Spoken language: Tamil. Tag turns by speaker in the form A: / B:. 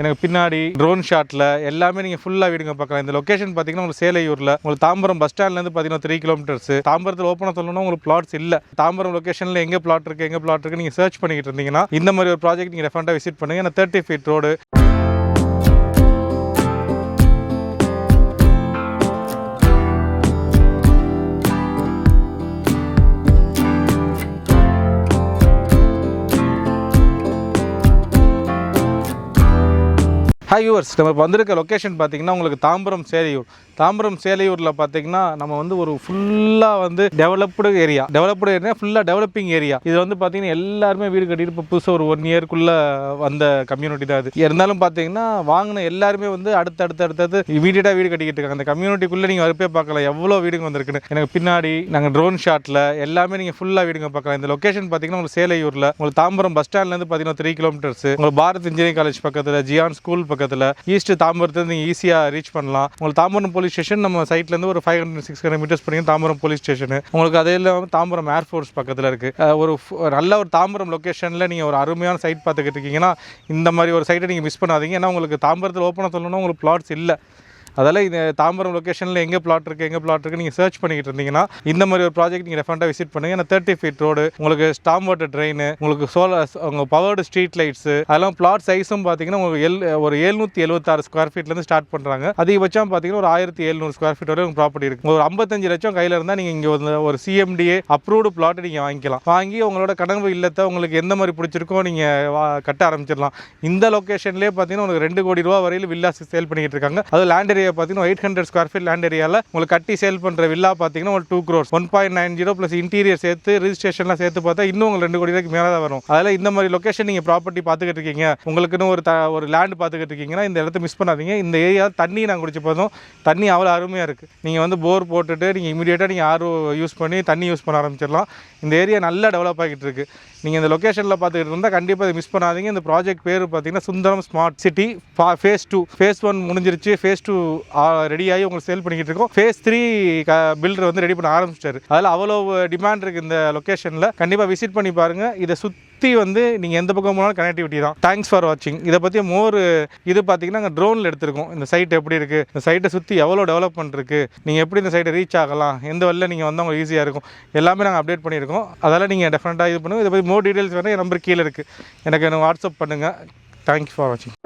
A: எனக்கு பின்னாடி ட்ரோன் ஷாட்டில் எல்லாமே நீங்கள் ஃபுல்லாக வீடுங்க பார்க்கலாம். இந்த லொக்கேஷன் பார்த்தீங்கன்னா உங்களுக்கு சேலையூரில், உங்களுக்கு தாம்பரம் பஸ் ஸ்டாண்ட்லேருந்து பார்த்தீங்கன்னா 3 கிலோமீட்டர்ஸ். தாம்பரத்தில் ஓப்பனாக சொல்லணும்னா உங்களுக்கு பிளாட்ஸ் இல்லை. தாம்பரம் லொக்கேஷனில் எங்கே பிளாட் இருக்குது நீங்கள் சர்ச் பண்ணிக்கிட்டு இருந்தீங்கன்னா இந்த மாதிரி ஒரு ப்ராஜெக்ட் நீங்கள் டெஃபரெண்டாக விசிட் பண்ணுங்கள். ஏன்னா 30 ஃபீட் ரோடு. ஹாய் வியூவர்ஸ், நம்ம இப்போ வந்திருக்க லொக்கேஷன் பார்த்தீங்கன்னா உங்களுக்கு தாம்பரம் சேலையூரில் பார்த்தீங்கன்னா நம்ம வந்து ஒரு ஃபுல்லாக டெவலப்டு ஏரியா ஃபுல்லாக டெவலப்பிங் ஏரியா. இது பார்த்தீங்கன்னா எல்லாருமே வீடு கட்டிட்டு இப்போ புதுசாக ஒரு 1 இயர்க்குள்ளே வந்த கம்யூனிட்டி தான் அது. இருந்தாலும் பார்த்தீங்கன்னா வாங்கின எல்லாருமே அடுத்தடுத்து இமீடியட்டாக வீடு கட்டிக்கிட்டு இருக்காங்க. அந்த கம்யூனிட்டிக்குள்ளே நீங்கள் வரப்பே பார்க்கலாம் எவ்வளோ வீடுங்க வந்திருக்குன்னு. எனக்கு பின்னாடி நாங்கள் ட்ரோன் ஷாட்டில் எல்லாமே நீங்கள் ஃபுல்லாக வீடுங்க பார்க்கலாம். இந்த லொக்கேஷன் பார்த்தீங்கன்னா உங்களுக்கு சேலையூரில், உங்களுக்கு தாம்பரம் பஸ் ஸ்டாண்ட்லேருந்து பார்த்தீங்கன்னா 3 கிலோமீட்டர்ஸ். உங்களுக்கு பாரத் இன்ஜினியரிங் காலேஜ் பக்கத்தில், ஜியான் ஸ்கூல் பக்கத்தில், ஈஸ்ட் தாம்பரத்துலேருந்து நீங்கள் ஈஸியாக ரீச் பண்ணலாம். உங்களுக்கு தாம்பரம் போலீஸ் ஸ்டேஷன் நம்ம சைட்லேருந்து ஒரு 500-600 மீட்டர்ஸ் பண்ணிங்க தாம்பரம் போலீஸ் ஸ்டேஷன். உங்களுக்கு அதே இல்லாமல் தாம்பரம் ஏர்ஃபோர்ஸ் பக்கத்தில் இருக்குது. ஒரு நல்ல ஒரு தாம்பரம் லொக்கேஷனில் நீங்கள் ஒரு அருமையான சைட் பார்த்துக்கிட்டு இருக்கீங்கன்னா இந்த மாதிரி ஒரு சைட்டை நீங்கள் மிஸ் பண்ணாதீங்க. ஏன்னா உங்களுக்கு தாம்பரத்தில் ஓப்பனாக சொல்லணும்னா உங்களுக்கு பிளாட்ஸ் இல்லை. அதெல்லாம் இந்த தாம்பரம் லொக்கேஷனில் எங்கே பிளாட் இருக்குது நீங்கள் சர்ச் பண்ணிக்கிட்டு இருந்தீங்கன்னா இந்த மாதிரி ஒரு ப்ராஜெக்ட் நீங்கள் டெஃபரெண்டாக விசிட் பண்ணுங்கள். ஏன்னா 30 ஃபீட் ரோடு, உங்களுக்கு ஸ்டாம் வாட்டர் ட்ரெயின், உங்களுக்கு சோலார், உங்கள் பவர்டு ஸ்ட்ரீட் லைட்ஸு, அதெல்லாம் பிளாட் சைஸும் பார்த்தீங்கன்னா உங்களுக்கு ஒரு 776 ஸ்கொயர் ஃபீட்லேருந்து ஸ்டார்ட் பண்ணுறாங்க. அதிகபட்சம் பார்த்தீங்கன்னா ஒரு 1700 ஸ்கொயர் ஃபீட் வரை உங்கள் ப்ராப்பர்ட்டி இருக்குது. ஒரு 55 லட்சம் கையில் இருந்தால் நீங்கள் இங்கே ஒரு CMDA அப்ரூவ்டு பிளாட் நீங்கள் வாங்கிக்கலாம். வாங்கி உங்களோட கனவு இல்லத்தை உங்களுக்கு எந்த மாதிரி பிடிச்சிருக்கோ நீங்கள் கட்ட ஆரம்பிச்சிடலாம். இந்த லொக்கேஷன்லேயே பார்த்தீங்கன்னா உங்களுக்கு 2 கோடி ரூபா வரையில் வில்லாஸ் சேல் பண்ணிக்கிட்டு இருக்காங்க. அது லேண்ட் ஏரியா பார்த்தீங்கன்னா 800 ஸ்கொயர் ஃபீட் லேண்ட் ஏரியாவில் உங்களுக்கு கட்டி சேல் பண்ணுற வில்லா பார்த்தீங்கன்னா ஒரு 2 crores 1.90 ப்ளஸ் இன்டீரியர் சேர்த்து ரிஜிஸ்ட்ரேஷன்லாம் சேர்த்து பார்த்தா இன்னும் உங்களுக்கு 2 கோடி ரூபாய்க்கு மேலே தான் வரும். அதில் இந்த மாதிரி லொக்கேஷன் நீங்கள் ப்ராப்பர்ட்டி பார்த்துக்கிட்டு இருக்கீங்க, உங்களுக்குன்னு ஒரு லேண்ட் பார்த்துக்கிட்டு இருக்கீங்கன்னா இந்த இடத்த மிஸ் பண்ணாதீங்க. இந்த ஏரியா தண்ணி நாங்கள் குடிச்சு பார்த்தோம், தண்ணி அவ்வளோ அருமையாக இருக்குது. நீங்கள் போர் போட்டுட்டு நீங்கள் இமீடியட்டாக நீங்கள் RO யூஸ் பண்ணி தண்ணி யூஸ் பண்ண ஆரம்பிச்சிடலாம். இந்த ஏரியா நல்லா டெவலப் ஆகிட்டு இருக்குது. நீங்கள் இந்த லொக்கேஷனில் பார்த்துக்கிட்டு இருந்தால் கண்டிப்பாக இதை மிஸ் பண்ணாதீங்க. இந்த ப்ராஜெக்ட் பேர் பார்த்தீங்கன்னா Sundaram smart city phase 2. Phase 1 முடிஞ்சிருச்சு, ஃபேஸ் 2 ரெடியாகி உங்களுக்கு சேல் பண்ணிக்கிட்டு இருக்கோம். ஃபேஸ் 3 பில்டர் ரெடி பண்ண ஆரம்பிச்சிட்டாரு. அதில் அவ்வளோ டிமாண்ட் இருக்குது இந்த லொக்கேஷனில். கண்டிப்பாக விசிட் பண்ணி பாருங்கள். இதை சுற்றி நீங்கள் எந்த பக்கம் போனாலும் கனெக்டிவிட்டி தான். தேங்க்ஸ் ஃபார் வாட்சிங். இதை பற்றி இது பார்த்தீங்கன்னா நாங்கள் ட்ரோனில் எடுத்திருக்கோம். இந்த சைட் எப்படி இருக்குது, இந்த சைட்டை சுற்றி எவ்வளோ டெவலப்மெண்ட் இருக்குது, நீங்கள் எப்படி இந்த சைட்டை ரீச் ஆகலாம், எந்த வழியில் நீங்கள் உங்களுக்கு ஈஸியாக இருக்கும், எல்லாமே நாங்கள் அப்டேட் பண்ணியிருக்கோம். அதெல்லாம் நீங்கள் டெஃபரெண்ட்டாக இது பண்ணுங்கள். இதை பற்றி மோர் டீட்டெயில்ஸ் வேணும், என் நம்பர் கீழே இருக்குது. எனக்கு வாட்ஸ்அப் பண்ணுங்கள். தேங்க்யூ ஃபார் வாட்சிங்.